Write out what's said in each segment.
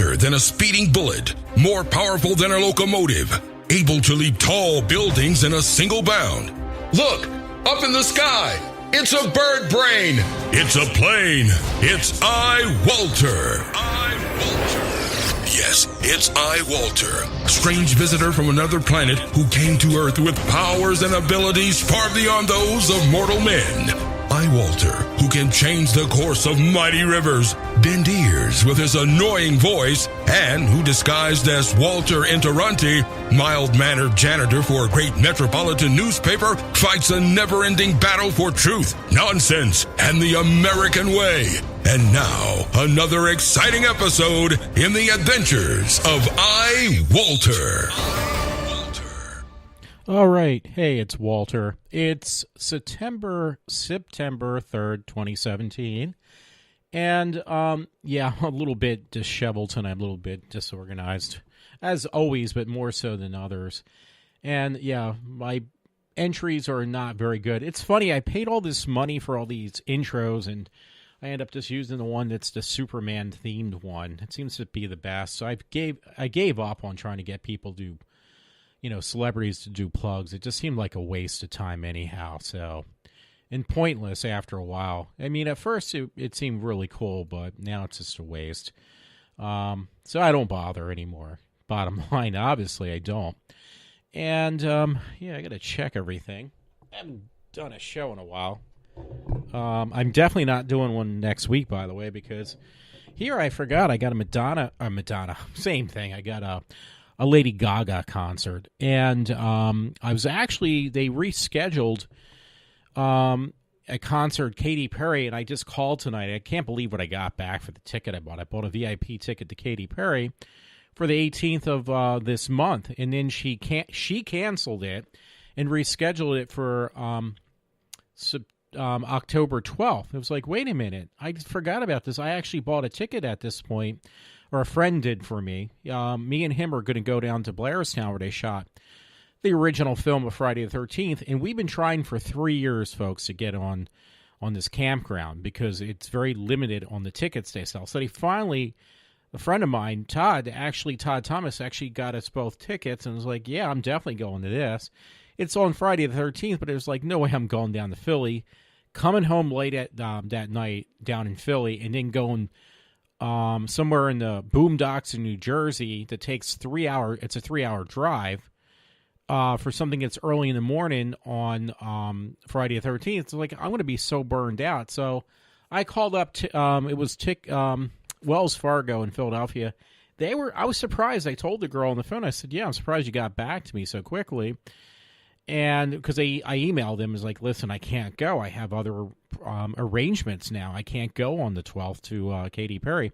quicker than a speeding bullet, more powerful than a locomotive, able to leap tall buildings in a single bound. Look, up in the sky, it's a bird brain. It's a plane. It's iWalter. Yes, it's iWalter, strange visitor from another planet who came to Earth with powers and abilities far beyond those of mortal men. iWalter, who can change the course of mighty rivers, bend ears with his annoying voice, and who disguised as Walter Interranti, mild-mannered janitor for a great metropolitan newspaper, fights a never-ending battle for truth, nonsense, and the American way. And now, another exciting episode in the adventures of iWalter. All right. Hey, it's Walter. It's September 3rd, 2017. And, a little bit disheveled tonight, a little bit disorganized, as always, but more so than others. And, my entries are not very good. It's funny, I paid all this money for all these intros, and I end up just using the one that's the Superman-themed one. It seems to be the best. So I gave up on trying to get people to, celebrities to do plugs. It just seemed like a waste of time anyhow. So, and pointless after a while. I mean, at first it seemed really cool, but now it's just a waste. So I don't bother anymore. Bottom line, obviously I don't. And, I got to check everything. I haven't done a show in a while. I'm definitely not doing one next week, by the way, because here I forgot I got a Madonna, same thing. I got a Lady Gaga concert, and they rescheduled a concert, Katy Perry, and I just called tonight. I can't believe what I got back for the ticket I bought. I bought a VIP ticket to Katy Perry for the 18th of this month, and then she canceled it and rescheduled it for October 12th. It was like, wait a minute, I forgot about this. I actually bought a ticket at this point, or a friend did for me. Me and him are going to go down to Blairstown where they shot the original film of Friday the 13th, and we've been trying for 3 years, folks, to get on this campground because it's very limited on the tickets they sell. So they finally, a friend of mine, Todd Thomas, actually got us both tickets and was like, yeah, I'm definitely going to this. It's on Friday the 13th, but it was like, no way I'm going down to Philly. Coming home late at that night down in Philly, and then going somewhere in the boondocks in New Jersey that takes 3 hours. It's a 3-hour drive for something that's early in the morning on Friday the 13th. It's like, I'm going to be so burned out. So I called up to Wells Fargo in Philadelphia. I was surprised. I told the girl on the phone, I said, yeah, I'm surprised you got back to me so quickly. And because I emailed him, was like, listen, I can't go. I have other arrangements now. I can't go on the 12th to Katy Perry.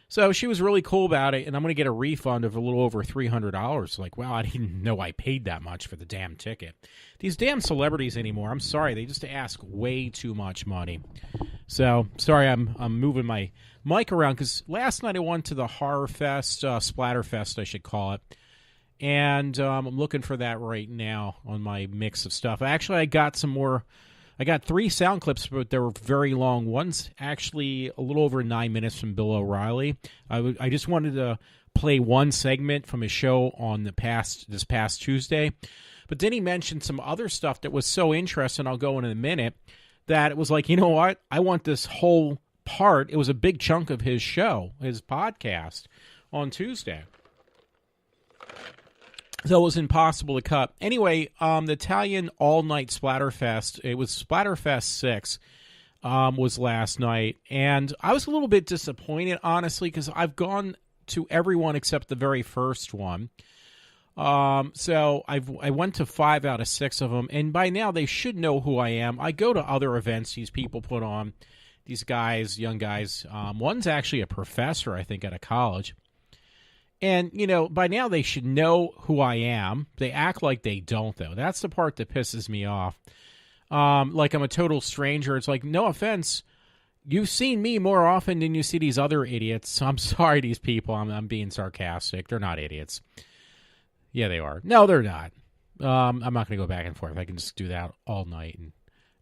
So she was really cool about it, and I'm going to get a refund of a little over $300. Like, wow, I didn't know I paid that much for the damn ticket. These damn celebrities anymore, I'm sorry, they just ask way too much money. So, sorry, I'm moving my mic around, because last night I went to the Horror Fest, Splatterfest, I should call it. And I'm looking for that right now on my mix of stuff. Actually, I got 3 sound clips, but they were very long. One's actually a little over 9 minutes from Bill O'Reilly. I just wanted to play one segment from his show on this past Tuesday. But then he mentioned some other stuff that was so interesting, I'll go in a minute, that it was like, you know what? I want this whole part. It was a big chunk of his show, his podcast on Tuesday. So it was impossible to cut. Anyway, the Italian all-night Splatterfest, it was Splatterfest 6, was last night. And I was a little bit disappointed, honestly, because I've gone to every one except the very first one. So I went to 5 out of 6 of them. And by now, they should know who I am. I go to other events these people put on, these guys, young guys. One's actually a professor, I think, at a college. And, by now they should know who I am. They act like they don't, though. That's the part that pisses me off. Like I'm a total stranger. It's like, no offense, you've seen me more often than you see these other idiots. I'm sorry, these people. I'm being sarcastic. They're not idiots. Yeah, they are. No, they're not. I'm not going to go back and forth. I can just do that all night.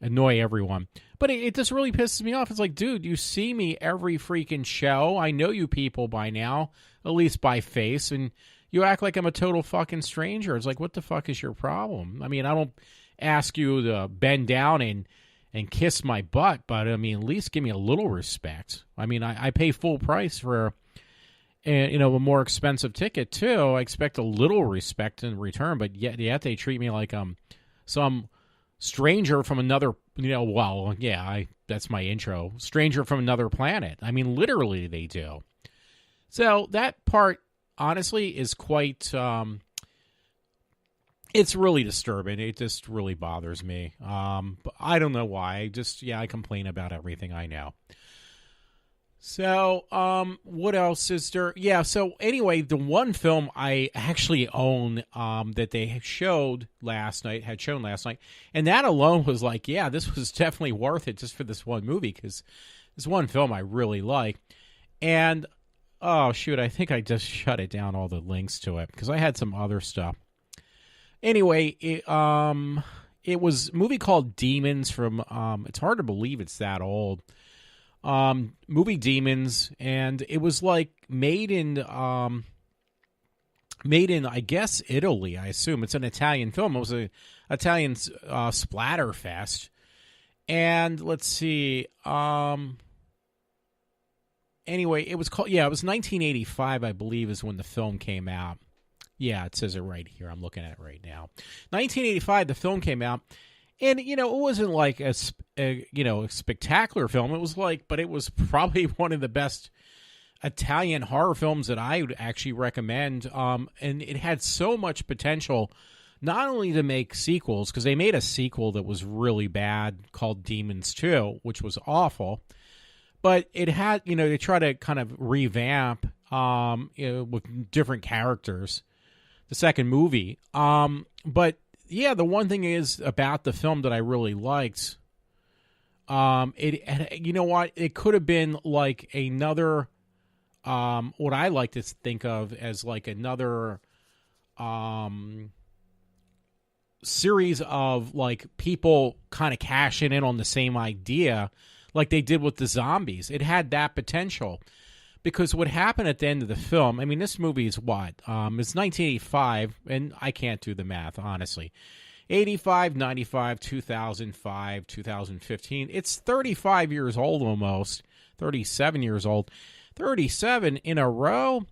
annoy everyone. But it just really pisses me off. It's like, dude, you see me every freaking show. I know you people by now, at least by face, and you act like I'm a total fucking stranger. It's like, what the fuck is your problem? I mean, I don't ask you to bend down and kiss my butt, but I mean, at least give me a little respect. I mean, I pay full price for a more expensive ticket too. I expect a little respect in return, but yet they treat me like some stranger from another, that's my intro. Stranger from another planet. I mean, literally they do. So that part, honestly, is quite, it's really disturbing. It just really bothers me. But I don't know why. I complain about everything I know. So, what else is there? Yeah, so anyway, the one film I actually own that they had shown last night, and that alone was like, yeah, this was definitely worth it just for this one movie, because this one film I really like. And, oh, shoot, I think I just shut it down, all the links to it, because I had some other stuff. Anyway, it was a movie called Demons from, it's hard to believe it's that old. Movie Demons, and it was like made in I guess Italy. I assume it's an Italian film. It was an Italian splatter fest, and let's see. Anyway, it was called. Yeah, it was 1985, I believe, is when the film came out. Yeah, it says it right here. I'm looking at it right now. 1985, the film came out. And, it wasn't like a spectacular film. It was but it was probably one of the best Italian horror films that I would actually recommend. And it had so much potential, not only to make sequels, because they made a sequel that was really bad called Demons 2, which was awful. But it had, they try to kind of revamp with different characters, the second movie. But yeah, the one thing is about the film that I really liked, it could have been like another, what I like to think of as like another series of like people kind of cashing in on the same idea like they did with the zombies. It had that potential. Because what happened at the end of the film, I mean, this movie is what? It's 1985, and I can't do the math, honestly. 85, 95, 2005, 2015. It's 35 years old almost. 37 years old. 37 in a row.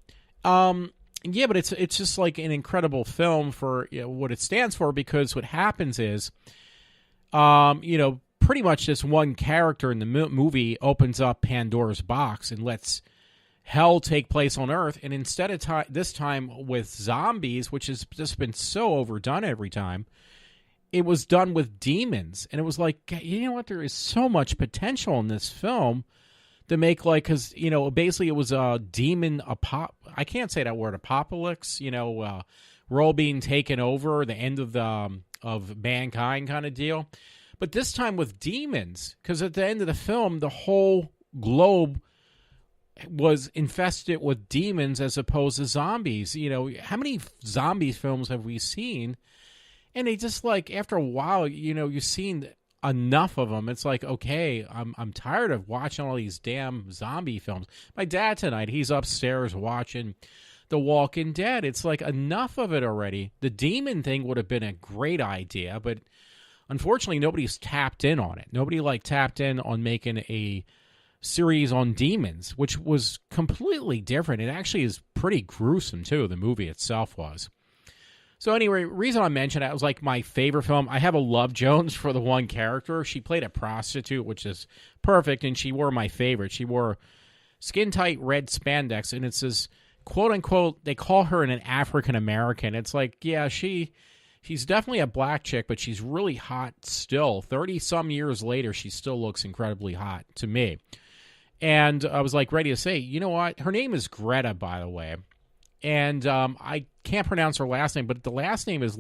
Yeah, but it's just like an incredible film for what it stands for, because what happens is, pretty much this one character in the movie opens up Pandora's box and lets hell take place on Earth, and instead of this time with zombies, which has just been so overdone every time, it was done with demons. And it was like, you know what, there is so much potential in this film to make, like, because, basically it was a demon, I can't say that word, apocalypse, world being taken over, the end of mankind kind of deal. But this time with demons, because at the end of the film, the whole globe was infested with demons as opposed to zombies. How many zombie films have we seen? And they just, like, after a while, you've seen enough of them. It's like, okay, I'm tired of watching all these damn zombie films. My dad tonight, he's upstairs watching The Walking Dead. It's like, enough of it already. The demon thing would have been a great idea, but unfortunately, nobody's tapped in on it. Nobody, tapped in on making a series on demons, which was completely different. It actually is pretty gruesome, too, the movie itself was. So anyway, reason I mentioned it was like my favorite film. I have a Love Jones for the one character. She played a prostitute, which is perfect, and she wore my favorite. She wore skin-tight red spandex, and it says, quote-unquote, they call her an African-American. It's like, yeah, she's definitely a black chick, but she's really hot still. 30-some years later, she still looks incredibly hot to me. And I was like ready to say, you know what? Her name is Greta, by the way. And I can't pronounce her last name, but the last name is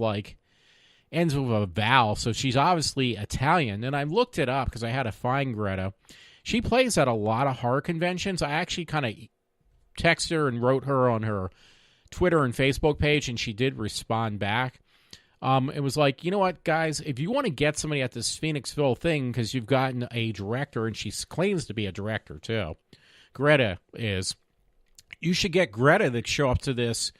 ends with a vowel, so she's obviously Italian. And I looked it up because I had to find Greta. She plays at a lot of horror conventions. I actually kind of texted her and wrote her on her Twitter and Facebook page, and she did respond back. It was like, you know what, guys, if you want to get somebody at this Phoenixville thing, because you've gotten a director, and she claims to be a director too, Greta is, you should get Greta to show up to these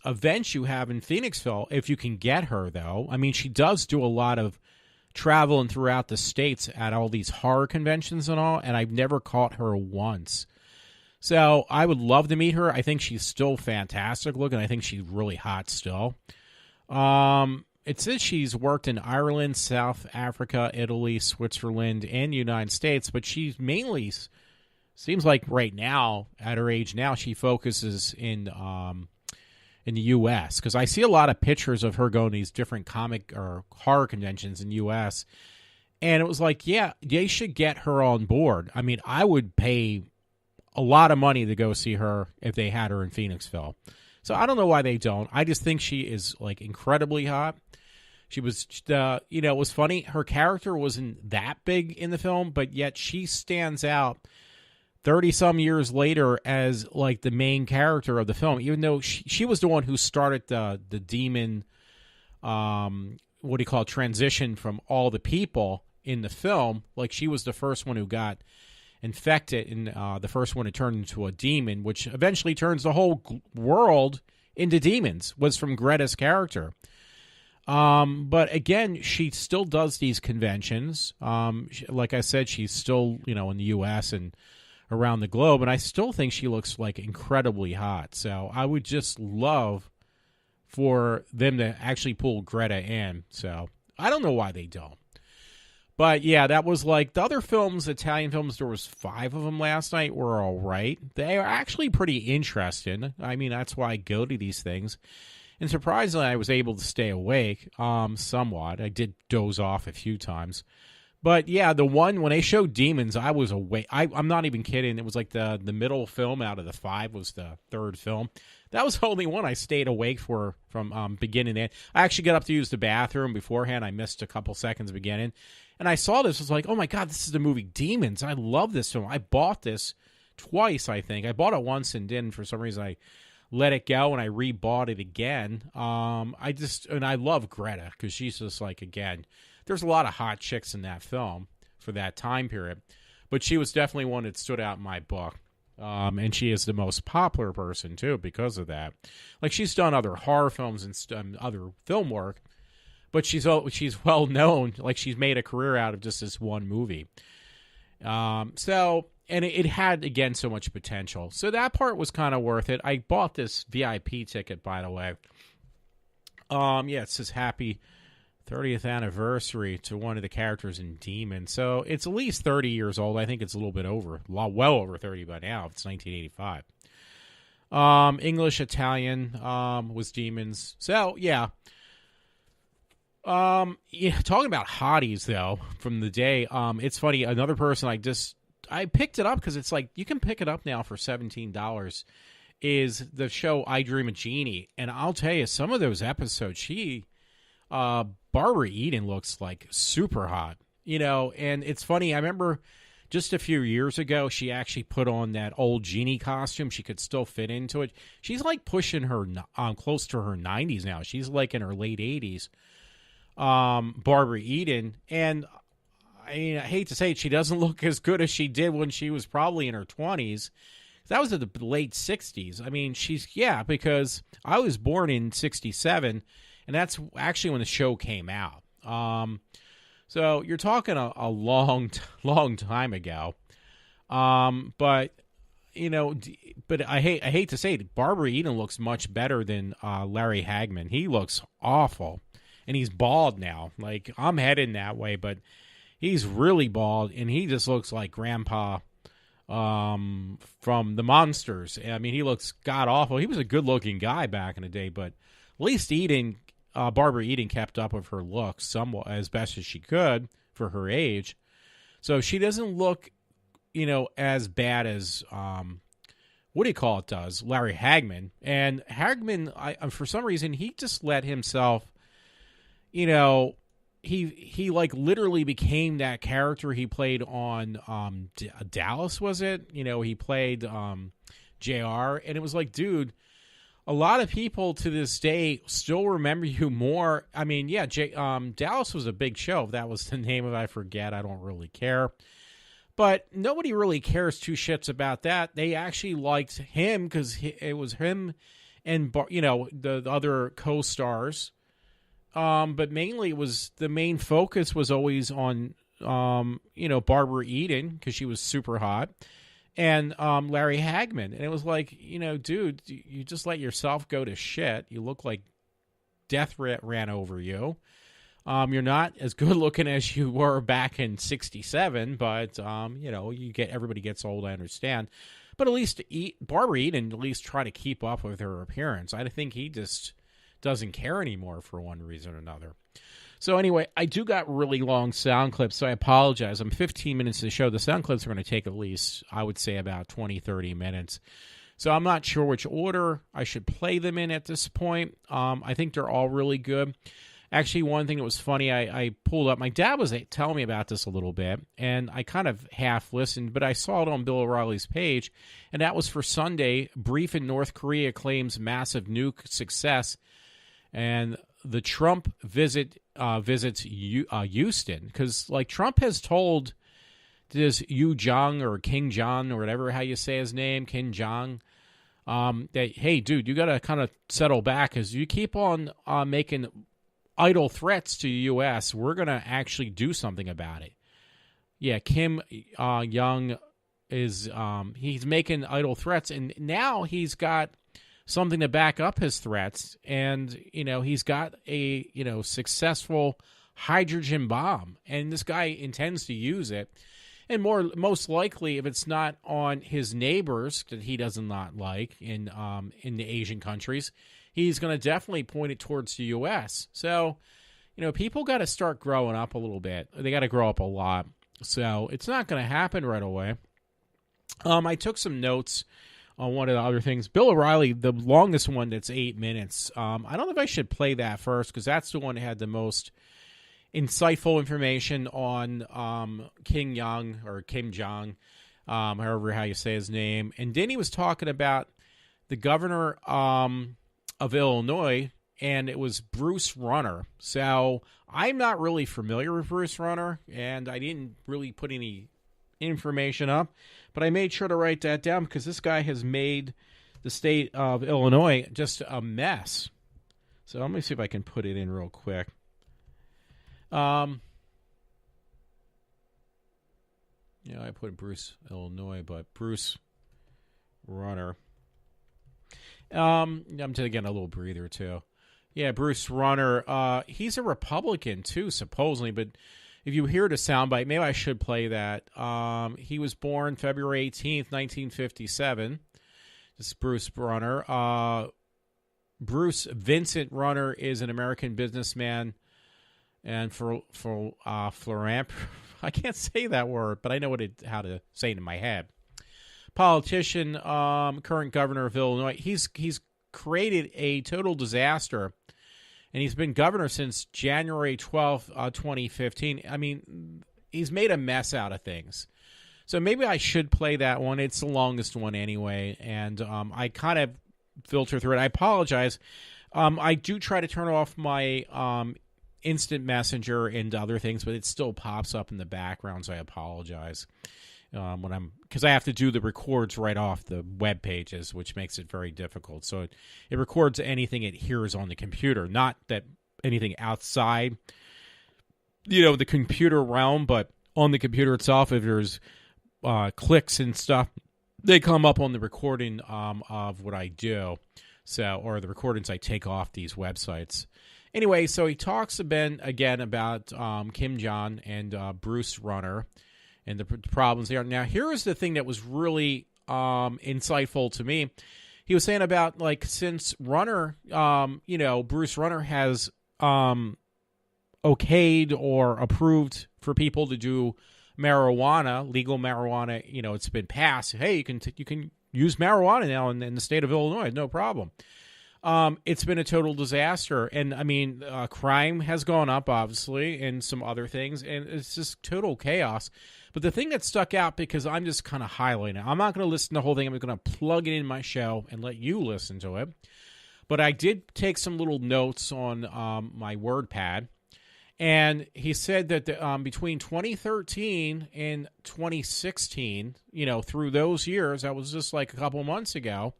events you have in Phoenixville, if you can get her, though. I mean, she does do a lot of traveling throughout the states at all these horror conventions and all, and I've never caught her once. So I would love to meet her. I think she's still fantastic looking. I think she's really hot still. It says she's worked in Ireland, South Africa, Italy, Switzerland, and United States, but she's mainly, seems like right now, at her age now, she focuses in the U.S. Because I see a lot of pictures of her going to these different comic or horror conventions in the U.S. And it was like, yeah, they should get her on board. I mean, I would pay a lot of money to go see her if they had her in Phoenixville. So I don't know why they don't. I just think she is like incredibly hot. She was, it was funny. Her character wasn't that big in the film, but yet she stands out 30-some years later as like the main character of the film, even though she was the one who started the demon, transition from all the people in the film. Like, she was the first one who got infected, and the first one to turn into a demon, which eventually turns the whole world into demons, was from Greta's character. But again, she still does these conventions. Like I said, she's still, in the U.S. and around the globe, and I still think she looks like incredibly hot. So I would just love for them to actually pull Greta in. So I don't know why they don't. But yeah, that was like the other films, Italian films, there was 5 of them last night, were all right. They are actually pretty interesting. I mean, that's why I go to these things. And surprisingly, I was able to stay awake somewhat. I did doze off a few times. But yeah, the one, when they showed Demons, I was awake. I'm not even kidding. It was like the middle film out of the 5 was the third film. That was the only one I stayed awake for from beginning to end. I actually got up to use the bathroom beforehand. I missed a couple seconds beginning. And I saw this, I was like, oh my God, this is the movie Demons. I love this film. I bought this twice, I think. I bought it once and then for some reason I let it go and I rebought it again. I love Greta because she's just like, again, there's a lot of hot chicks in that film for that time period. But she was definitely one that stood out in my book. And she is the most popular person, too, because of that. Like, she's done other horror films and other film work. But she's well known, like she's made a career out of just this one movie. And it had, again, so much potential. So that part was kind of worth it. I bought this VIP ticket, by the way. It says happy 30th anniversary to one of the characters in Demon. So it's at least 30 years old. I think it's a little bit over, well over 30 by now. It's 1985. English, Italian was Demons. So, yeah. Talking about hotties though from the day, it's funny. Another person I picked it up because it's like you can pick it up now for $17. Is the show I Dream of Jeannie, and I'll tell you, some of those episodes, Barbara Eaton looks like super hot, And it's funny. I remember just a few years ago, she actually put on that old Jeannie costume. She could still fit into it. She's like pushing her close to her 90s now. She's like in her late 80s. Barbara Eaton, and I mean, I hate to say it, she doesn't look as good as she did when she was probably in her 20s. That was in the late 60s. I mean, because I was born in 67, and that's actually when the show came out. So you're talking a long time ago. But I hate to say it, Barbara Eaton looks much better than Larry Hagman. He looks awful. And he's bald now. Like, I'm heading that way, but he's really bald, and he just looks like Grandpa from the Monsters. I mean, he looks god-awful. He was a good-looking guy back in the day, but at least Barbara Eaton kept up with her looks somewhat as best as she could for her age. So she doesn't look, as bad as, does Larry Hagman. And Hagman, for some reason, he just let himself... he like literally became that character he played on Dallas, was it? He played JR, and it was like, dude, a lot of people to this day still remember you more. I mean, yeah, Dallas was a big show. If that was the name of it, I forget. I don't really care. But nobody really cares two shits about that. They actually liked him because it was him and, the other co-stars. But mainly the main focus was always on, Barbara Eaton because she was super hot. And Larry Hagman. And it was like, dude, you just let yourself go to shit. You look like death ran over you. You're not as good looking as you were back in '67, but everybody gets old. I understand, but at least Barbara Eaton at least try to keep up with her appearance. I think he just doesn't care anymore for one reason or another. So anyway, I do got really long sound clips, so I apologize. I'm 15 minutes to the show. The sound clips are going to take at least, I would say, about 20, 30 minutes. So I'm not sure which order I should play them in at this point. I think they're all really good. Actually, one thing that was funny, I pulled up. My dad was telling me about this a little bit, and I kind of half listened, but I saw it on Bill O'Reilly's page, and that was for Sunday. Brief in North Korea claims massive nuke success, and the Trump visits Houston, because Trump has told this Yu Jong or King John or whatever how you say his name, King Jong, that hey, dude, you got to kind of settle back because you keep on making idle threats to the U.S., we're going to actually do something about it. Yeah, Kim Jong is he's making idle threats, and now he's got something to back up his threats, and he's got a successful hydrogen bomb, and this guy intends to use it. And most likely, if it's not on his neighbors that he does not like in the Asian countries, he's going to definitely point it towards the U.S. So, people got to start growing up a little bit. They got to grow up a lot. So it's not going to happen right away. I took some notes on one of the other things. Bill O'Reilly, the longest one that's 8 minutes. I don't know if I should play that first because that's the one that had the most insightful information on King Young or Kim Jong, however how you say his name. And then he was talking about the governor of Illinois, and it was Bruce Runner. So I'm not really familiar with Bruce Runner, and I didn't really put any information up, but I made sure to write that down because this guy has made the state of Illinois just a mess. So let me see if I can put it in real quick. I put Bruce Illinois, but Bruce Runner. I'm taking a little breather too. Yeah, Bruce Runner. He's a Republican too, supposedly. But if you hear the soundbite, maybe I should play that. He was born February 18th, 1957. This is Bruce Runner. Bruce Vincent Runner is an American businessman and for I can't say that word, but I know how to say it in my head. Politician, current governor of Illinois. He's created a total disaster, and he's been governor since January 12th, 2015. I mean, he's made a mess out of things. So maybe I should play that one. It's the longest one anyway, and I kind of filter through it. I apologize. I do try to turn off my instant messenger and other things, but it still pops up in the background, so I apologize. Because I have to do the records right off the web pages, which makes it very difficult. So it records anything it hears on the computer, not that anything outside, the computer realm, but on the computer itself. If there's clicks and stuff, they come up on the recording of what I do, or the recordings I take off these websites. Anyway, so he talks again about Kim Jong and Bruce Runner and the problems there. Now, here is the thing that was really insightful to me. He was saying about, since Runner, Bruce Runner has okayed or approved for people to do marijuana, legal marijuana, it's been passed. Hey, you can use marijuana now in the state of Illinois, no problem. It's been a total disaster. And, I mean, crime has gone up, obviously, and some other things, and it's just total chaos. But the thing that stuck out, because I'm just kind of highlighting it, I'm not going to listen to the whole thing. I'm going to plug it in my show and let you listen to it. But I did take some little notes on my WordPad. And he said that between 2013 and 2016, through those years, that was just like a couple months ago,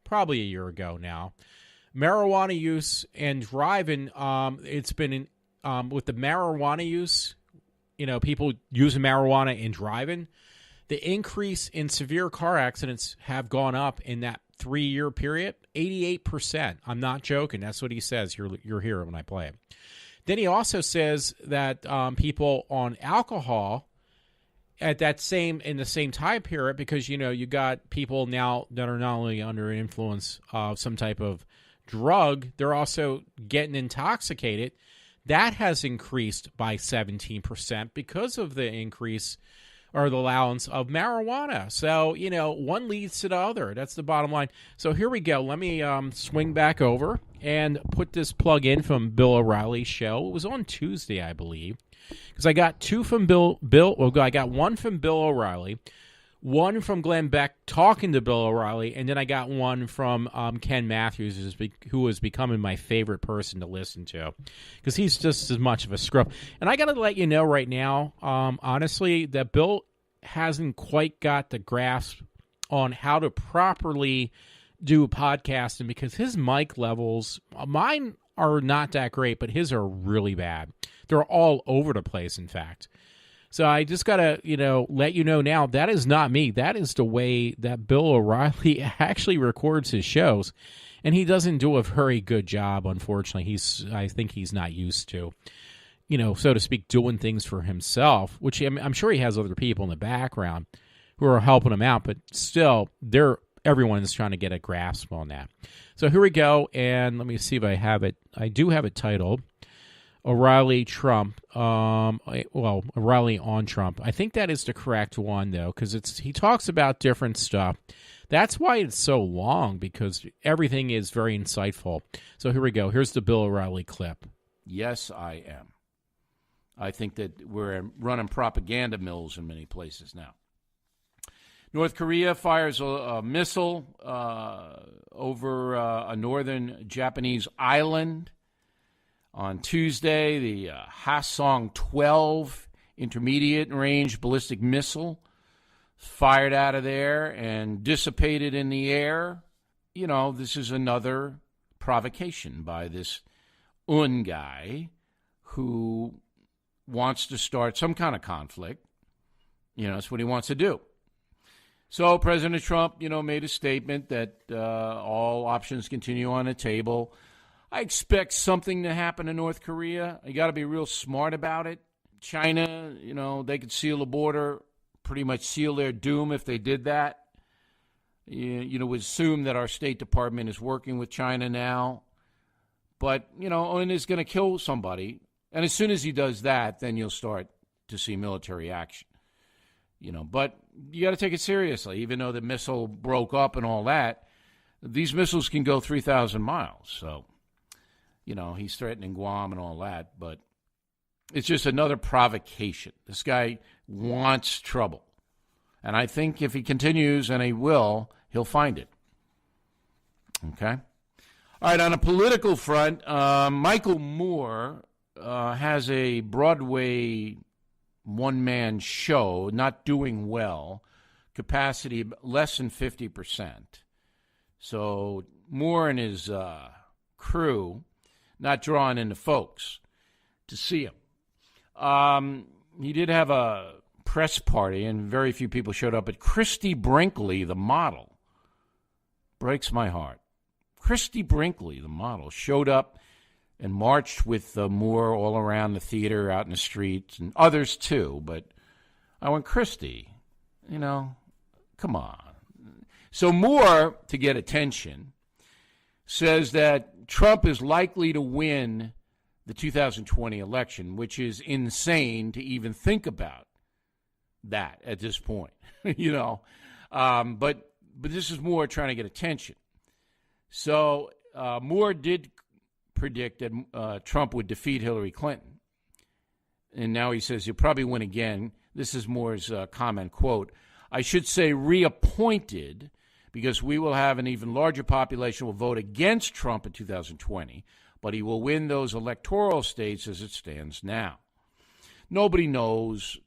probably a year ago now, marijuana use and driving, it's been with the marijuana use, people using marijuana and driving, the increase in severe car accidents have gone up in that 3-year period, 88%. I'm not joking. That's what he says. You're here when I play it. Then he also says that people on alcohol in the same time period, because, you got people now that are not only under influence of some type of drug, they're also getting intoxicated. That has increased by 17% because of the increase or the allowance of marijuana. So, one leads to the other. That's the bottom line. So here we go. Let me swing back over and put this plug in from Bill O'Reilly's show. It was on Tuesday, I believe, because I got two from I got one from Bill O'Reilly, one from Glenn Beck talking to Bill O'Reilly, and then I got one from Ken Matthews, who is becoming my favorite person to listen to, because he's just as much of a scrub. And I got to let you know right now, honestly, that Bill hasn't quite got the grasp on how to properly do podcasting, because his mic levels, mine are not that great, but his are really bad. They're all over the place, in fact. So I just got to, let you know now, that is not me. That is the way that Bill O'Reilly actually records his shows. And he doesn't do a very good job, unfortunately. I think he's not used to, so to speak, doing things for himself, which I'm sure he has other people in the background who are helping him out. But still, everyone is trying to get a grasp on that. So here we go. And let me see if I have it. I do have it titled O'Reilly Trump, O'Reilly on Trump. I think that is the correct one, though, because he talks about different stuff. That's why it's so long, because everything is very insightful. So here we go. Here's the Bill O'Reilly clip. Yes, I am. I think that we're running propaganda mills in many places now. North Korea fires a missile over a northern Japanese island. On Tuesday, the Hwasong-12 intermediate-range ballistic missile fired out of there and dissipated in the air. This is another provocation by this guy who wants to start some kind of conflict. That's what he wants to do. So President Trump, made a statement that all options continue on the table. I expect something to happen in North Korea. You got to be real smart about it. China, they could seal the border, pretty much seal their doom if they did that. We assume that our State Department is working with China now. But, Owen is going to kill somebody. And as soon as he does that, then you'll start to see military action. But you got to take it seriously. Even though the missile broke up and all that, these missiles can go 3,000 miles. So, he's threatening Guam and all that. But it's just another provocation. This guy wants trouble. And I think if he continues, and he will, he'll find it. Okay? All right, on a political front, Michael Moore has a Broadway one-man show, not doing well, capacity less than 50%. So Moore and his crew not drawing in the folks to see him. He did have a press party, and very few people showed up, but Christy Brinkley, the model, breaks my heart. Christy Brinkley, the model, showed up and marched with Moore all around the theater, out in the streets, and others too. But I went, Christy, come on. So Moore, to get attention, says that Trump is likely to win the 2020 election, which is insane to even think about that at this point, But this is Moore trying to get attention. So Moore did predict that Trump would defeat Hillary Clinton. And now he says he'll probably win again. This is Moore's comment, quote, "I should say reappointed, because we will have an even larger population who will vote against Trump in 2020, but he will win those electoral states as it stands now. Nobody knows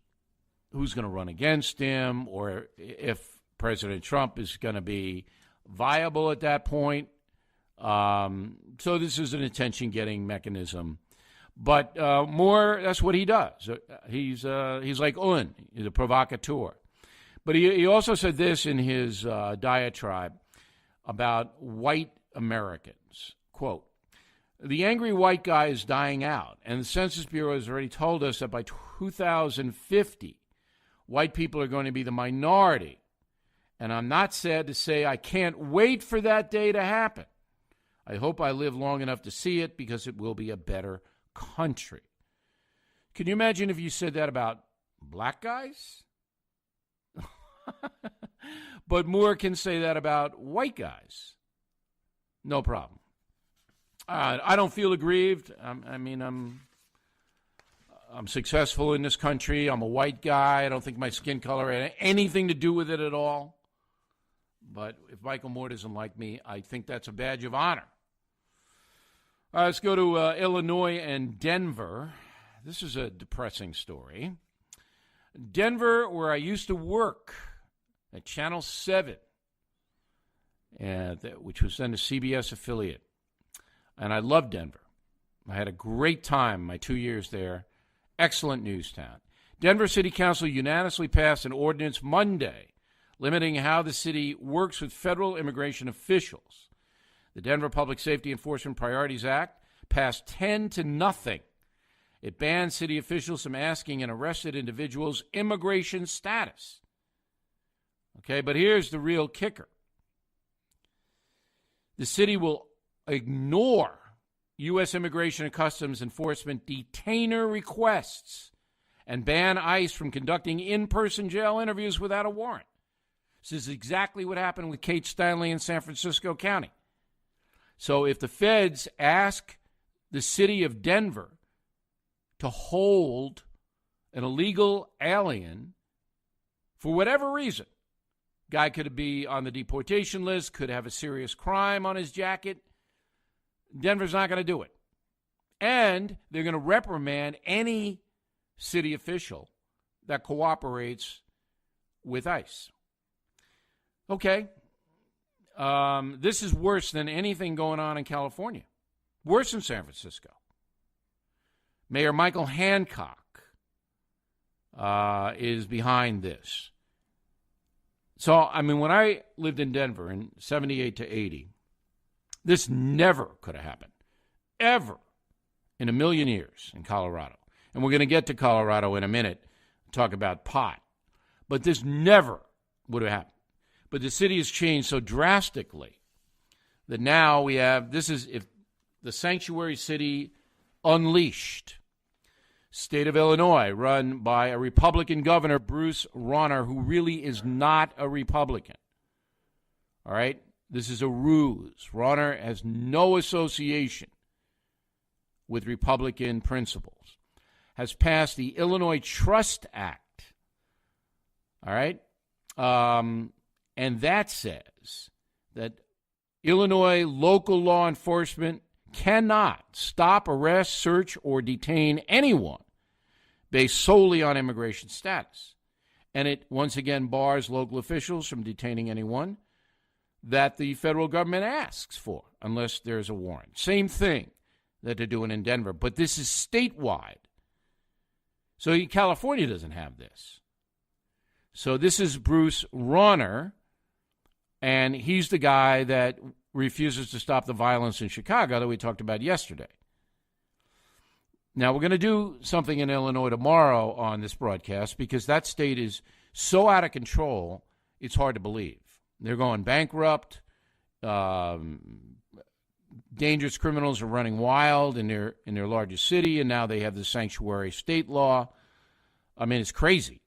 who's going to run against him or if President Trump is going to be viable at that point. So this is an attention-getting mechanism. But Moore, that's what he does. He's like Un, he's a provocateur. But he also said this in his diatribe about white Americans. Quote, "The angry white guy is dying out, and the Census Bureau has already told us that by 2050, white people are going to be the minority. And I'm not sad to say I can't wait for that day to happen. I hope I live long enough to see it because it will be a better country." Can you imagine if you said that about black guys? But Moore can say that about white guys. No problem. I don't feel aggrieved. I'm successful in this country. I'm a white guy. I don't think my skin color had anything to do with it at all. But if Michael Moore doesn't like me, I think that's a badge of honor. All right, let's go to Illinois and Denver. This is a depressing story. Denver, where I used to work at Channel 7, which was then a CBS affiliate. And I loved Denver. I had a great time my 2 years there. Excellent news town. Denver City Council unanimously passed an ordinance Monday limiting how the city works with federal immigration officials. The Denver Public Safety Enforcement Priorities Act passed 10-0. It bans city officials from asking an arrested individual's immigration status. Okay, but here's the real kicker. The city will ignore U.S. Immigration and Customs Enforcement detainer requests and ban ICE from conducting in-person jail interviews without a warrant. This is exactly what happened with Kate Stanley in San Francisco County. So if the feds ask the city of Denver to hold an illegal alien for whatever reason, guy could be on the deportation list, could have a serious crime on his jacket, Denver's not going to do it. And they're going to reprimand any city official that cooperates with ICE. Okay. This is worse than anything going on in California. Worse than San Francisco. Mayor Michael Hancock is behind this. So, when I lived in Denver in 78 to 80, this never could have happened, ever, in a million years in Colorado. And we're going to get to Colorado in a minute, talk about pot. But this never would have happened. But the city has changed so drastically that now we have, this is if the sanctuary city unleashed. State of Illinois, run by a Republican governor, Bruce Rauner, who really is not a Republican. All right? This is a ruse. Rauner has no association with Republican principles. Has passed the Illinois Trust Act. All right? And that says that Illinois local law enforcement cannot stop, arrest, search, or detain anyone based solely on immigration status. And it, once again, bars local officials from detaining anyone that the federal government asks for, unless there's a warrant. Same thing that they're doing in Denver, but this is statewide. So California doesn't have this. So this is Bruce Rauner, and he's the guy that refuses to stop the violence in Chicago that we talked about yesterday. Now, we're going to do something in Illinois tomorrow on this broadcast because that state is so out of control, it's hard to believe. They're going bankrupt. Dangerous criminals are running wild in their largest city, and now they have the sanctuary state law. It's crazy.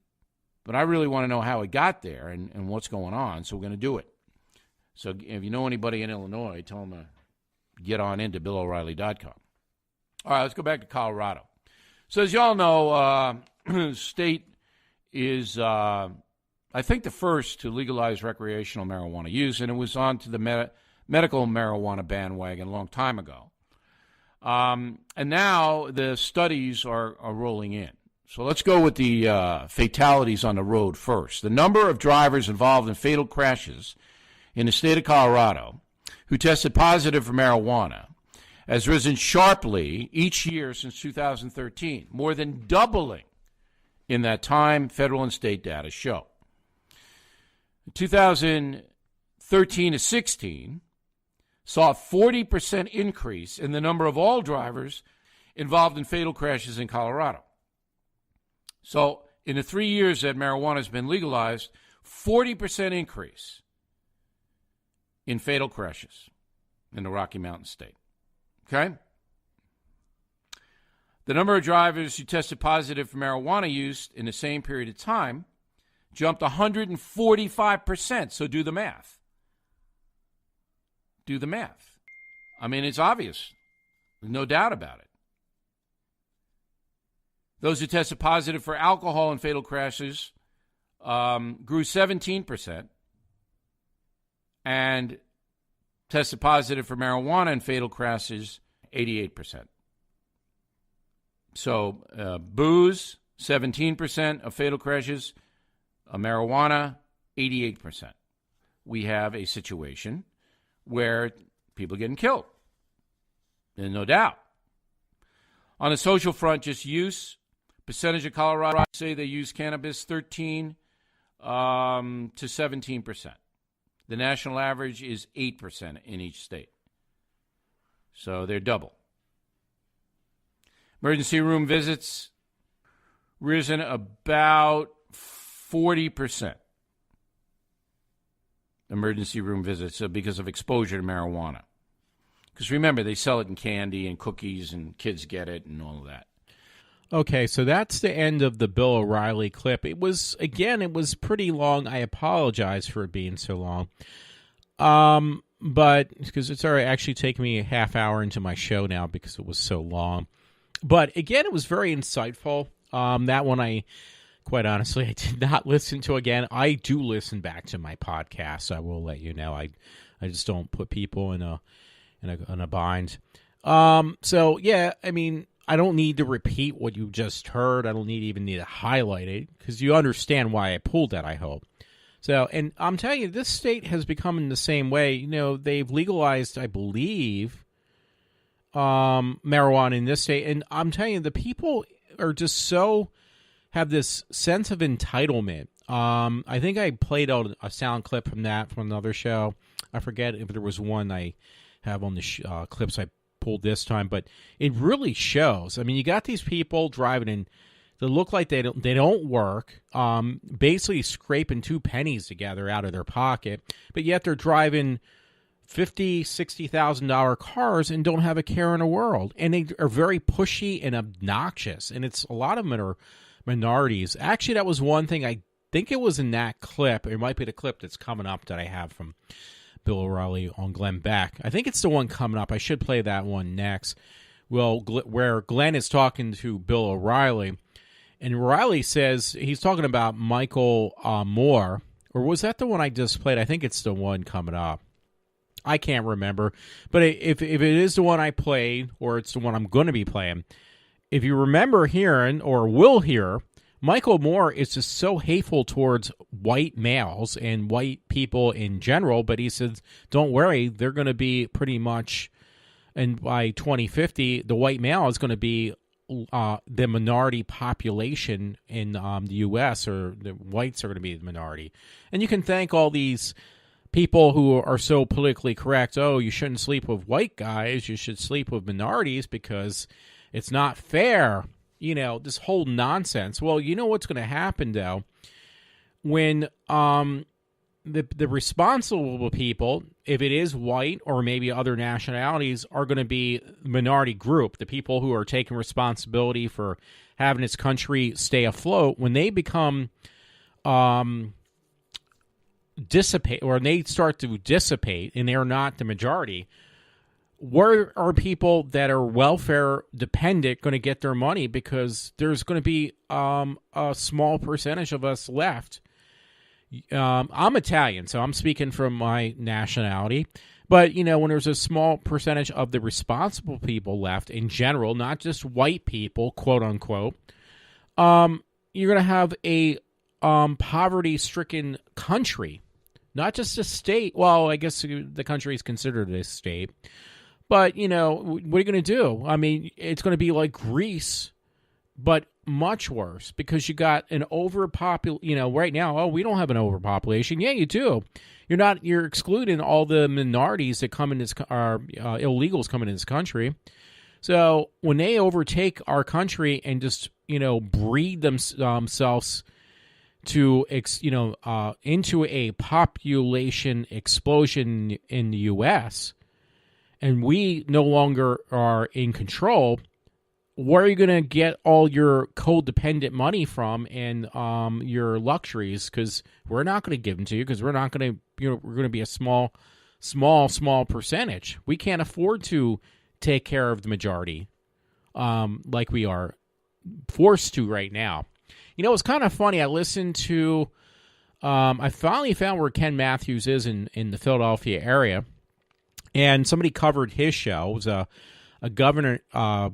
But I really want to know how it got there and what's going on, so we're going to do it. So if you know anybody in Illinois, tell them to get on into BillO'Reilly.com. All right, let's go back to Colorado. So as you all know, state is I think the first to legalize recreational marijuana use, and it was on to the medical marijuana bandwagon a long time ago. And now the studies are rolling in. So let's go with the fatalities on the road first. The number of drivers involved in fatal crashes in the state of Colorado who tested positive for marijuana has risen sharply each year since 2013, more than doubling in that time, federal and state data show. 2013 to 16 saw a 40% increase in the number of all drivers involved in fatal crashes in Colorado. So in the 3 years that marijuana has been legalized, 40% increase in fatal crashes in the Rocky Mountain State. Okay? The number of drivers who tested positive for marijuana use in the same period of time jumped 145%. So do the math. Do the math. I mean, it's obvious. There's no doubt about it. Those who tested positive for alcohol in fatal crashes grew 17%, and tested positive for marijuana in fatal crashes 88%. So booze, 17% of fatal crashes, marijuana, 88%. We have a situation where people are getting killed. There's no doubt. On the social front, just use. Percentage of Colorado say they use cannabis 13 to 17%. The national average is 8% in each state. So they're double. Emergency room visits risen about 40%. Emergency room visits because of exposure to marijuana. Because remember, they sell it in candy and cookies and kids get it and all of that. Okay, so that's the end of the Bill O'Reilly clip. It was pretty long. I apologize for it being so long. But because it's already actually taking me a half hour into my show now because it was so long. But again, it was very insightful. That one quite honestly, I did not listen to again. I do listen back to my podcasts. I will let you know. I just don't put people in a bind. So yeah, I mean, I don't need to repeat what you just heard. I don't even need to highlight it because you understand why I pulled that, I hope. So, and I'm telling you, this state has become in the same way. You know, they've legalized, I believe, marijuana in this state. And I'm telling you, the people are just have this sense of entitlement. I think I played out a sound clip from another show. I forget if there was one I have on the clips I pulled this time, but it really shows. I mean, you got these people driving in that look like they don't work, basically scraping 2 pennies together out of their pocket, but yet they're driving $50,000-$60,000 cars and don't have a care in the world, and they are very pushy and obnoxious. And it's a lot of them are minorities. Actually, that was one thing. I think it was in that clip. It might be the clip that's coming up that I have from Bill O'Reilly on Glenn Beck. I think it's the one coming up. I should play that one next. Well, where Glenn is talking to Bill O'Reilly, and O'Reilly says he's talking about Michael Moore, or was that the one I just played? I think it's the one coming up. I can't remember, but if it is the one I played, or it's the one I'm going to be playing, if you remember hearing or will hear, Michael Moore is just so hateful towards white males and white people in general, but he says, don't worry, they're going to be pretty much, and by 2050, the white male is going to be the minority population in the U.S., or the whites are going to be the minority. And you can thank all these people who are so politically correct. Oh, you shouldn't sleep with white guys, you should sleep with minorities because it's not fair. You know, this whole nonsense. Well, you know what's going to happen, though? When the responsible people, if it is white or maybe other nationalities, are going to be the minority group, the people who are taking responsibility for having this country stay afloat, when they become dissipate, or they start to dissipate, and they're not the majority, where are people that are welfare dependent going to get their money? Because there's going to be a small percentage of us left. I'm Italian, so I'm speaking from my nationality. But, when there's a small percentage of the responsible people left in general, not just white people, quote unquote, you're going to have a poverty-stricken country, not just a state. Well, I guess the country is considered a state. But, what are you going to do? I mean, it's going to be like Greece, but much worse because you got an overpopulation. Right now, we don't have an overpopulation. Yeah, you do. You're excluding all the minorities that come in this, illegals coming in this country. So when they overtake our country and just, breed themselves to, into a population explosion in the U.S., and we no longer are in control, where are you going to get all your codependent money from and your luxuries? Because we're not going to give them to you because we're not going to, we're going to be a small percentage. We can't afford to take care of the majority like we are forced to right now. It's kind of funny. I listened to, I finally found where Ken Matthews is in the Philadelphia area, and somebody covered his show. It was a governor, a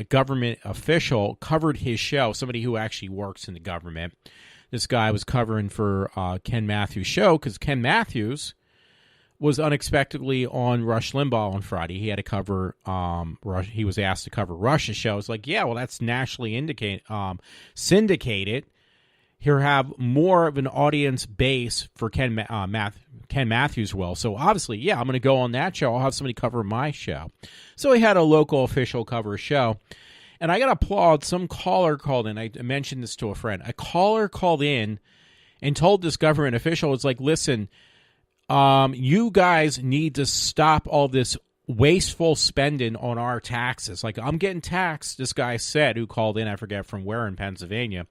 government official covered his show, somebody who actually works in the government. This guy was covering for Ken Matthews' show because Ken Matthews was unexpectedly on Rush Limbaugh on Friday. He had to cover Rush. He was asked to cover Rush's show. It's like, yeah, well, that's nationally syndicated. He'll have more of an audience base for Ken Matthews will. So obviously, yeah, I'm going to go on that show. I'll have somebody cover my show. So he had a local official cover a show. And I got to applaud, some caller called in. I mentioned this to a friend. A caller called in and told this government official, it's like, listen, you guys need to stop all this wasteful spending on our taxes. Like, I'm getting taxed, this guy said, who called in, I forget from where in Pennsylvania.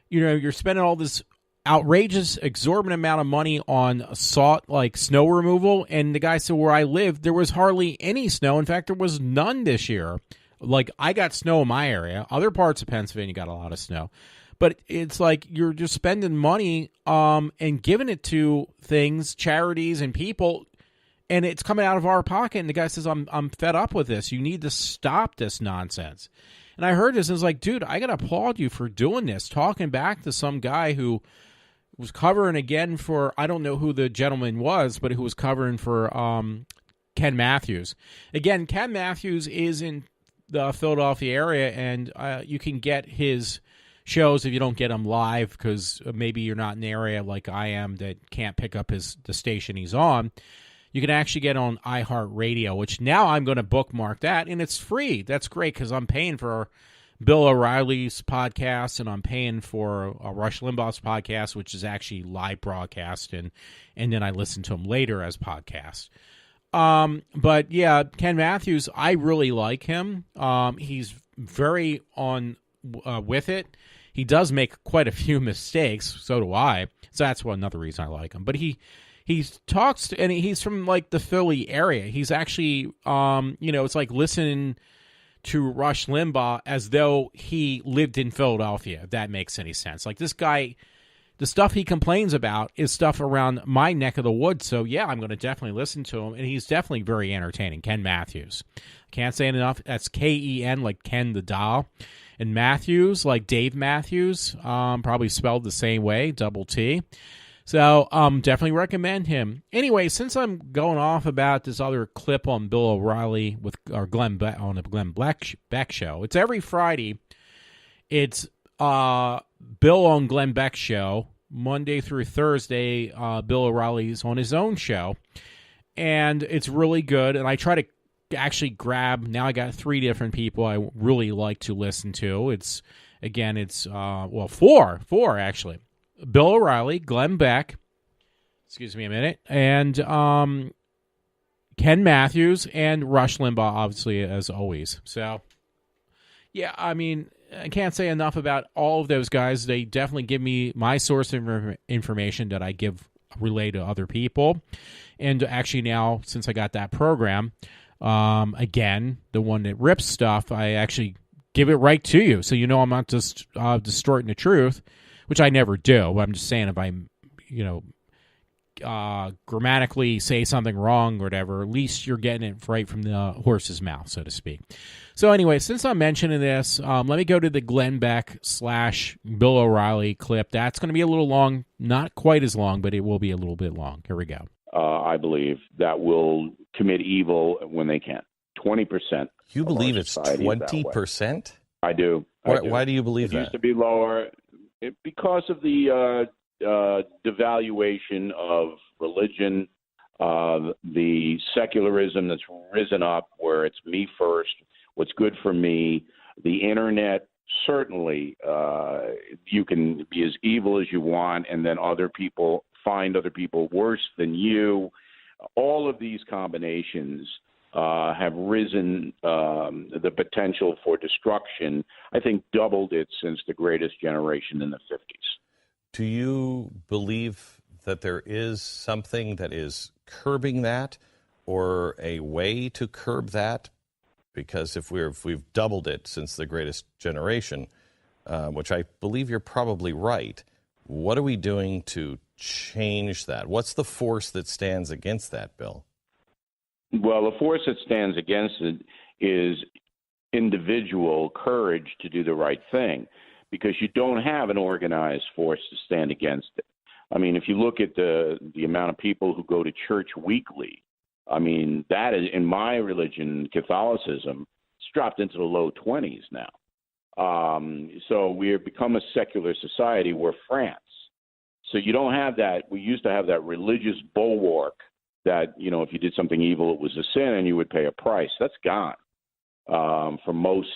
You're spending all this outrageous, exorbitant amount of money on like snow removal. And the guy said, where I live, there was hardly any snow. In fact, there was none this year. Like, I got snow in my area. Other parts of Pennsylvania got a lot of snow. But it's like you're just spending money and giving it to things, charities, and people, and it's coming out of our pocket. And the guy says, I'm fed up with this. You need to stop this nonsense. And I heard this and was like, dude, I got to applaud you for doing this, talking back to some guy who was covering again for, I don't know who the gentleman was, but who was covering for Ken Matthews. Again, Ken Matthews is in the Philadelphia area, and you can get his shows if you don't get them live because maybe you're not in the area like I am that can't pick up the station he's on. You can actually get on iHeartRadio, which now I'm going to bookmark that, and it's free. That's great because I'm paying for Bill O'Reilly's podcast, and I'm paying for Rush Limbaugh's podcast, which is actually live broadcast, and then I listen to him later as podcast. But yeah, Ken Matthews, I really like him. He's very on with it. He does make quite a few mistakes, so do I. So that's another reason I like him. But he talks, and he's from like the Philly area. He's actually, it's like listening to Rush Limbaugh as though he lived in Philadelphia, if that makes any sense. Like, this guy, the stuff he complains about is stuff around my neck of the woods. So yeah, I'm going to definitely listen to him, and he's definitely very entertaining. Ken Matthews. Can't say it enough. That's Ken, like Ken the doll. And Matthews, like Dave Matthews, probably spelled the same way, double T. So definitely recommend him. Anyway, since I'm going off about this other clip on Bill O'Reilly on the Glenn Beck show, it's every Friday. It's Bill on Glenn Beck's show. Monday through Thursday, Bill O'Reilly's on his own show. And it's really good. And I try to actually grab, now I got 3 different people I really like to listen to. It's four actually. Bill O'Reilly, Glenn Beck, excuse me a minute, and Ken Matthews, and Rush Limbaugh, obviously, as always. So, yeah, I mean, I can't say enough about all of those guys. They definitely give me my source of information that I relay to other people. And actually now, since I got that program, again, the one that rips stuff, I actually give it right to you. So I'm not just distorting the truth, which I never do. I'm just saying if I grammatically say something wrong or whatever, at least you're getting it right from the horse's mouth, so to speak. So anyway, since I'm mentioning this, let me go to the Glenn Beck / Bill O'Reilly clip. That's going to be a little long, not quite as long, but it will be a little bit long. Here we go. I believe that will commit evil when they can. 20%. You believe it's 20%? I do. Why do you believe that? It used to be lower because of the devaluation of religion, the secularism that's risen up where it's me first, what's good for me. The internet, certainly you can be as evil as you want, and then other people find other people worse than you. All of these combinations have risen the potential for destruction, I think, doubled it since the greatest generation in the 50s. Do you believe that there is something that is curbing that or a way to curb that? Because if we've doubled it since the greatest generation, which I believe you're probably right, what are we doing to change that? What's the force that stands against that, Bill? Well, the force that stands against it is individual courage to do the right thing, because you don't have an organized force to stand against it. I mean, if you look at the amount of people who go to church weekly, I mean, that is, in my religion, Catholicism, it's dropped into the low 20s now. So we have become a secular society. We're France. So you don't have that. We used to have that religious bulwark that, if you did something evil, it was a sin and you would pay a price. That's gone for most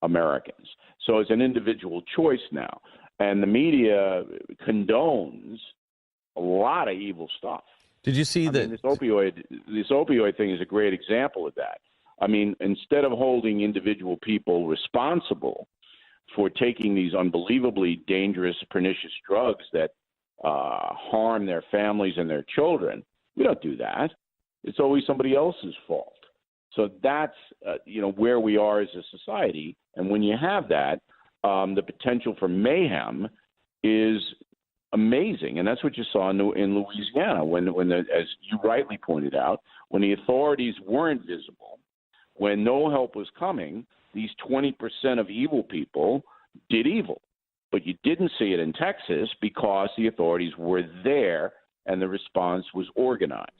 Americans. So it's an individual choice now. And the media condones a lot of evil stuff. Did you see that? This opioid thing is a great example of that. I mean, instead of holding individual people responsible for taking these unbelievably dangerous, pernicious drugs that harm their families and their children, we don't do that. It's always somebody else's fault. So that's, where we are as a society. And when you have that, the potential for mayhem is amazing. And that's what you saw in Louisiana when as you rightly pointed out, when the authorities weren't visible, when no help was coming, these 20% of evil people did evil. But you didn't see it in Texas because the authorities were there and the response was organized.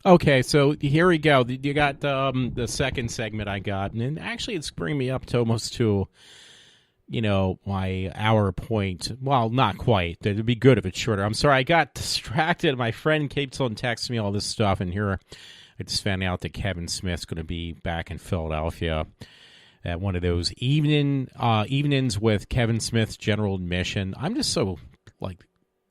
Okay, so here we go. You got the second segment I got, and actually it's bringing me up to almost to, my hour point. Well, not quite. It'd be good if it's shorter. I'm sorry, I got distracted. My friend keeps on texting me all this stuff, and here I just found out that Kevin Smith's going to be back in Philadelphia at one of those evenings with Kevin Smith's general admission. I'm just so,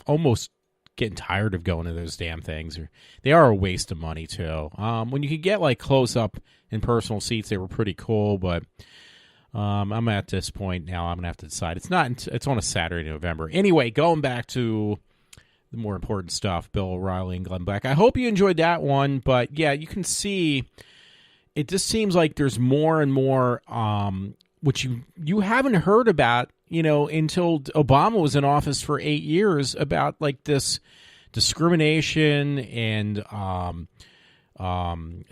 almost getting tired of going to those damn things. They are a waste of money too. When you could get close up in personal seats, they were pretty cool, but I'm at this point now. I'm gonna have to decide. It's on a Saturday in November. Anyway, going back to the more important stuff, Bill O'Reilly and Glenn Beck. I hope you enjoyed that one, but yeah, you can see it just seems like there's more and more which you haven't heard about, until Obama was in office for 8 years, about this discrimination and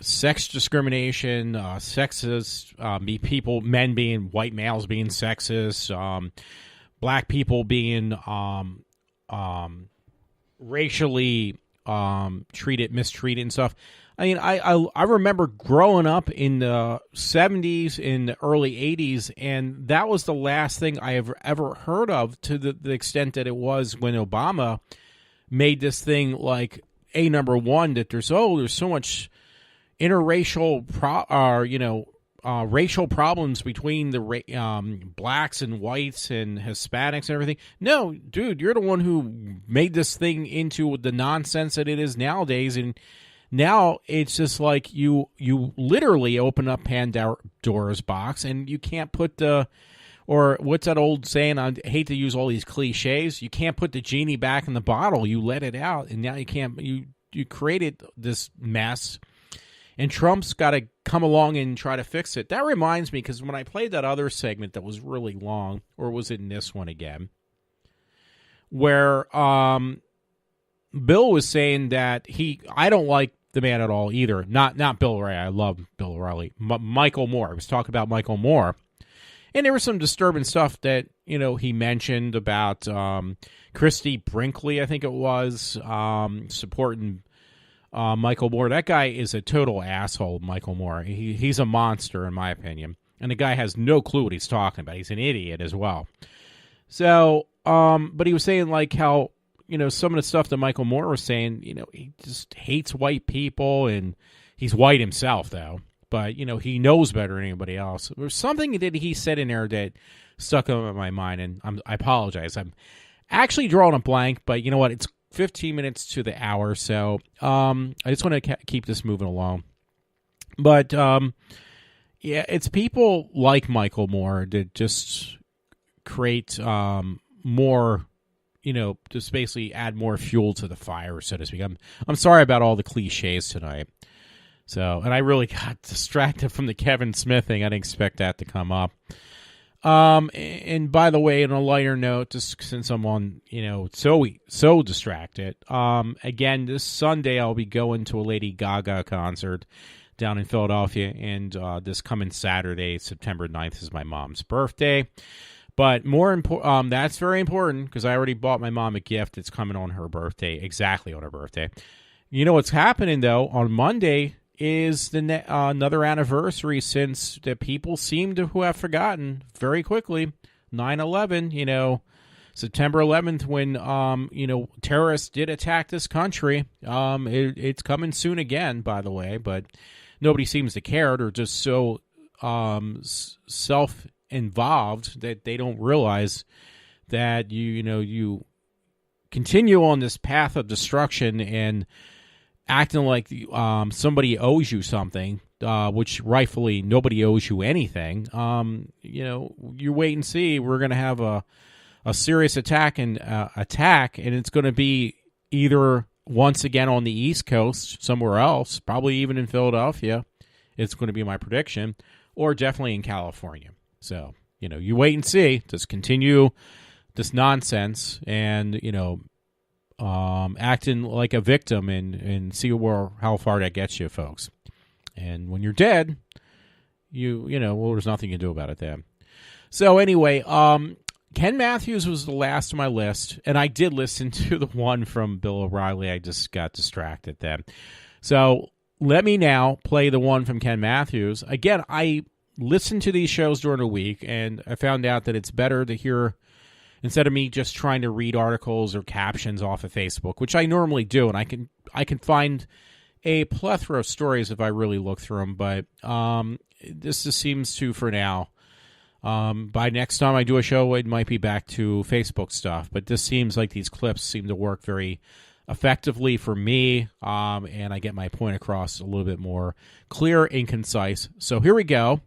sex discrimination, sexist, white males being sexist, black people being racially mistreated and stuff. I mean, I remember growing up in the 70s, in the early 80s, and that was the last thing I have ever heard of, to the extent that it was when Obama made this thing number one, that there's so much interracial racial problems between the blacks and whites and Hispanics and everything. No, dude, you're the one who made this thing into the nonsense that it is nowadays, and now it's just you literally open up Pandora's box, and you can't put or what's that old saying? I hate to use all these cliches. You can't put the genie back in the bottle. You let it out, and now you can't. You created this mess, and Trump's got to come along and try to fix it. That reminds me, because when I played that other segment that was really long, or was it in this one again, where Bill was saying that I don't like the man at all either. Not Bill O'Reilly. I love Bill O'Reilly. Michael Moore. I was talking about Michael Moore. And there was some disturbing stuff that, he mentioned about Christy Brinkley, I think it was, supporting Michael Moore. That guy is a total asshole, Michael Moore. He's a monster, in my opinion. And the guy has no clue what he's talking about. He's an idiot as well. So, but he was saying, like, how, some of the stuff that Michael Moore was saying, he just hates white people, and he's white himself, though. But, he knows better than anybody else. There's something that he said in there that stuck in my mind, and I apologize. I'm actually drawing a blank, but you know what? It's 15 minutes to the hour, so I just want to keep this moving along. But, yeah, it's people like Michael Moore that just create more, just basically add more fuel to the fire, so to speak. I'm sorry about all the cliches tonight. So, and I really got distracted from the Kevin Smith thing. I didn't expect that to come up. And by the way, on a lighter note, just since I'm on, so distracted, again, this Sunday I'll be going to a Lady Gaga concert down in Philadelphia, and this coming Saturday, September 9th, is my mom's birthday. But more important, that's very important because I already bought my mom a gift that's coming on her birthday, exactly on her birthday. You know what's happening, though? On Monday is another anniversary since the people seem to have forgotten very quickly. 9/11, September 11th, when terrorists did attack this country. It's coming soon again, by the way, but nobody seems to care. They're just so self-involved that they don't realize that you continue on this path of destruction and acting like somebody owes you something, which rightfully nobody owes you anything. You wait and see. We're going to have a serious attack, and it's going to be either once again on the East Coast, somewhere else, probably even in Philadelphia. It's going to be my prediction, or definitely in California. So, you wait and see. Just continue this nonsense and, acting like a victim and see how far that gets you, folks. And when you're dead, there's nothing you can do about it then. So anyway, Ken Matthews was the last on my list, and I did listen to the one from Bill O'Reilly. I just got distracted then. So let me now play the one from Ken Matthews. Again, I listened to these shows during the week, and I found out that it's better to hear, instead of me just trying to read articles or captions off of Facebook, which I normally do, and I can find a plethora of stories if I really look through them, but this just seems to, for now, by next time I do a show, it might be back to Facebook stuff, but this seems like these clips seem to work very effectively for me, and I get my point across a little bit more clear and concise. So here we go.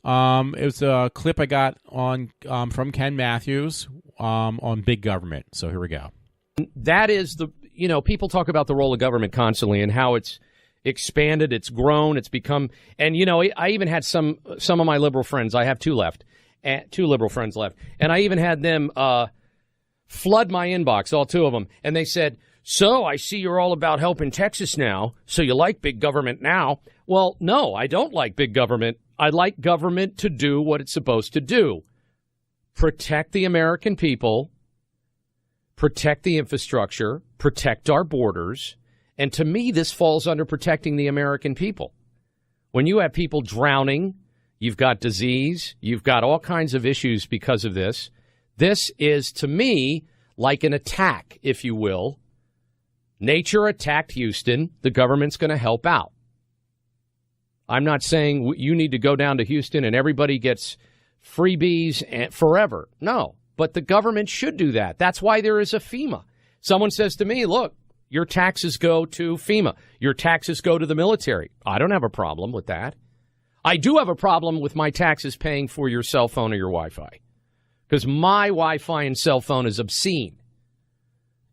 It was a clip I got on from Ken Matthews on big government. So here we go. That is people talk about the role of government constantly and how it's expanded, it's grown, it's become, and I even had some of my liberal friends. I have two liberal friends left, and I even had them flood my inbox, all two of them, and they said, "So I see you're all about helping Texas now. So you like big government now?" Well, no, I don't like big government. I like government to do what it's supposed to do. Protect the American people, protect the infrastructure, protect our borders. And to me, this falls under protecting the American people. When you have people drowning, you've got disease, you've got all kinds of issues because of this. This is, to me, like an attack, if you will. Nature attacked Houston. The government's going to help out. I'm not saying you need to go down to Houston and everybody gets freebies forever. No, but the government should do that. That's why there is a FEMA. Someone says to me, look, your taxes go to FEMA. Your taxes go to the military. I don't have a problem with that. I do have a problem with my taxes paying for your cell phone or your Wi-Fi, because my Wi-Fi and cell phone is obscene.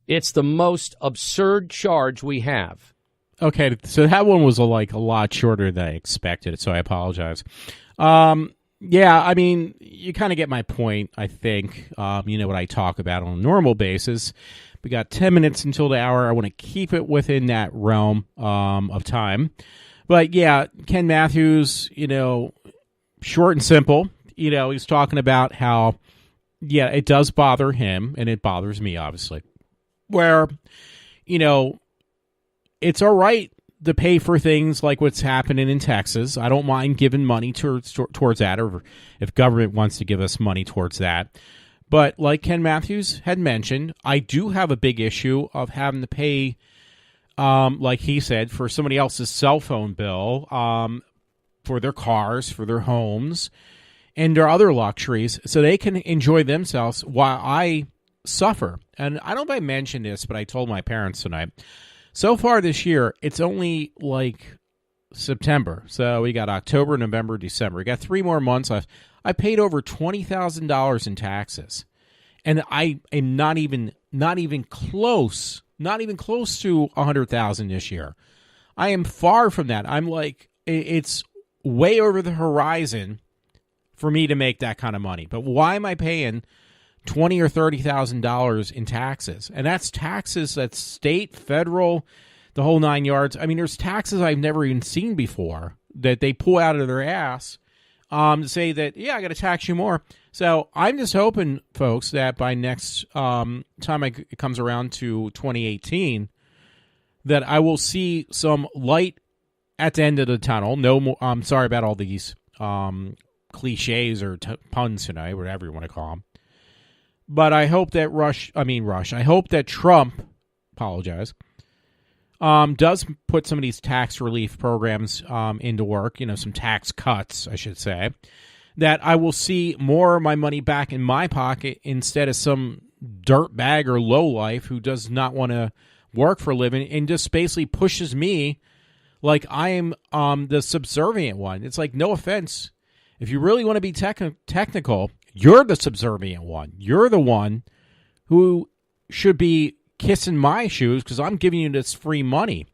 It's the most absurd charge we have. Okay, so that one was a lot shorter than I expected, so I apologize. Yeah, I mean, you kind of get my point, I think, what I talk about on a normal basis. We got 10 minutes until the hour. I want to keep it within that realm of time. But yeah, Ken Matthews, short and simple. He's talking about how, yeah, it does bother him, and it bothers me, obviously. Where, it's all right to pay for things like what's happening in Texas. I don't mind giving money towards that, or if government wants to give us money towards that. But like Ken Matthews had mentioned, I do have a big issue of having to pay, like he said, for somebody else's cell phone bill, for their cars, for their homes, and their other luxuries, so they can enjoy themselves while I suffer. And I don't know if I mentioned this, but I told my parents tonight. So far this year, it's only like September. So we got October, November, December. We got 3 more months left. I paid over $20,000 in taxes, and I am not even close to $100,000 this year. I am far from that. I'm like, it's way over the horizon for me to make that kind of money. But why am I paying $20,000 or $30,000 in taxes? And that's taxes that's state, federal, the whole 9 yards. I mean, there's taxes I've never even seen before that they pull out of their ass to say that, yeah, I got to tax you more. So I'm just hoping, folks, that by next time it comes around to 2018, that I will see some light at the end of the tunnel. No more. I'm sorry about all these cliches or puns tonight, whatever you want to call them. But I hope that I hope that Trump, does put some of these tax relief programs into work, some tax cuts, I should say, that I will see more of my money back in my pocket instead of some dirtbag or lowlife who does not want to work for a living and just basically pushes me like I am the subservient one. It's like, no offense. If you really want to be technical, you're the subservient one. You're the one who should be kissing my shoes because I'm giving you this free money.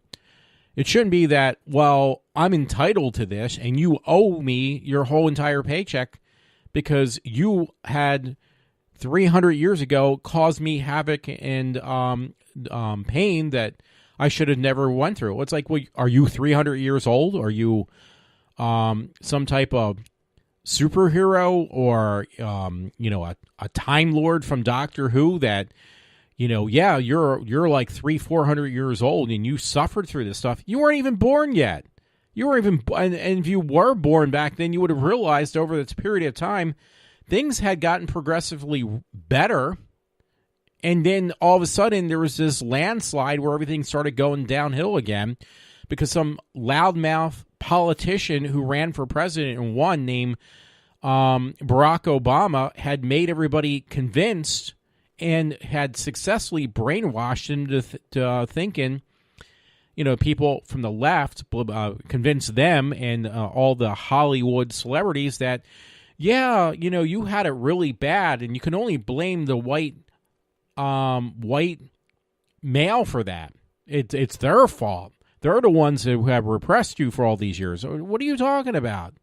It shouldn't be that, well, I'm entitled to this and you owe me your whole entire paycheck because you had 300 years ago caused me havoc and pain that I should have never went through. It's like, well, are you 300 years old? Are you some type of superhero or a Time Lord from Doctor Who that you're like 300-400 years old and you suffered through this stuff? You weren't even born yet. And if you were born back then, you would have realized over this period of time things had gotten progressively better, and then all of a sudden there was this landslide where everything started going downhill again because some loudmouth politician who ran for president and won, named Barack Obama, had made everybody convinced and had successfully brainwashed them to thinking, people from the left convinced them and all the Hollywood celebrities that, yeah, you had it really bad and you can only blame the white male for that. It's their fault. They're the ones who have repressed you for all these years. What are you talking about?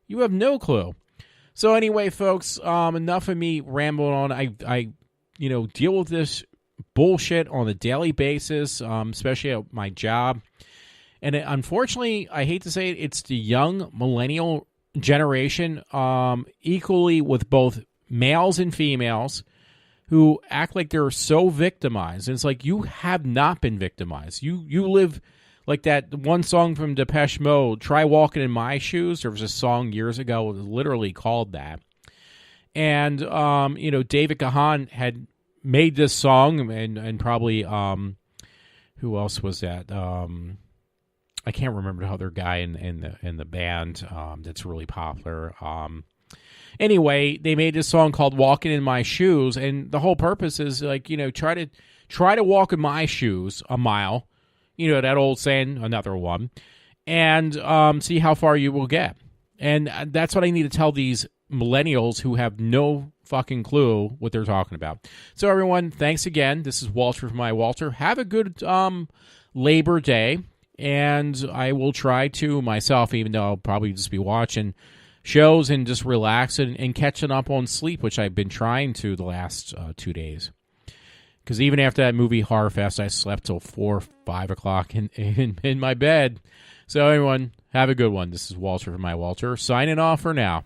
You have no clue. So anyway, folks, enough of me rambling on. I deal with this bullshit on a daily basis, especially at my job. And unfortunately, I hate to say it, it's the young millennial generation, equally with both males and females, who act like they're so victimized. And it's like, you have not been victimized. You live like that one song from Depeche Mode, Try Walking in My Shoes. There was a song years ago that was literally called that. And, David Han had made this song, and probably, who else was that? I can't remember the other guy in the band that's really popular. Anyway, they made this song called Walking in My Shoes, and the whole purpose is like, try to walk in my shoes a mile, that old saying, another one, and see how far you will get. And that's what I need to tell these millennials who have no fucking clue what they're talking about. So everyone, thanks again. This is Walter from iWalter. Have a good Labor Day, and I will try to myself, even though I'll probably just be watching shows and just relax and catching up on sleep, which I've been trying to the last 2 days. Because even after that movie Horror Fest, I slept till 4, 5 o'clock in my bed. So everyone, have a good one. This is Walter from iWalter, signing off for now.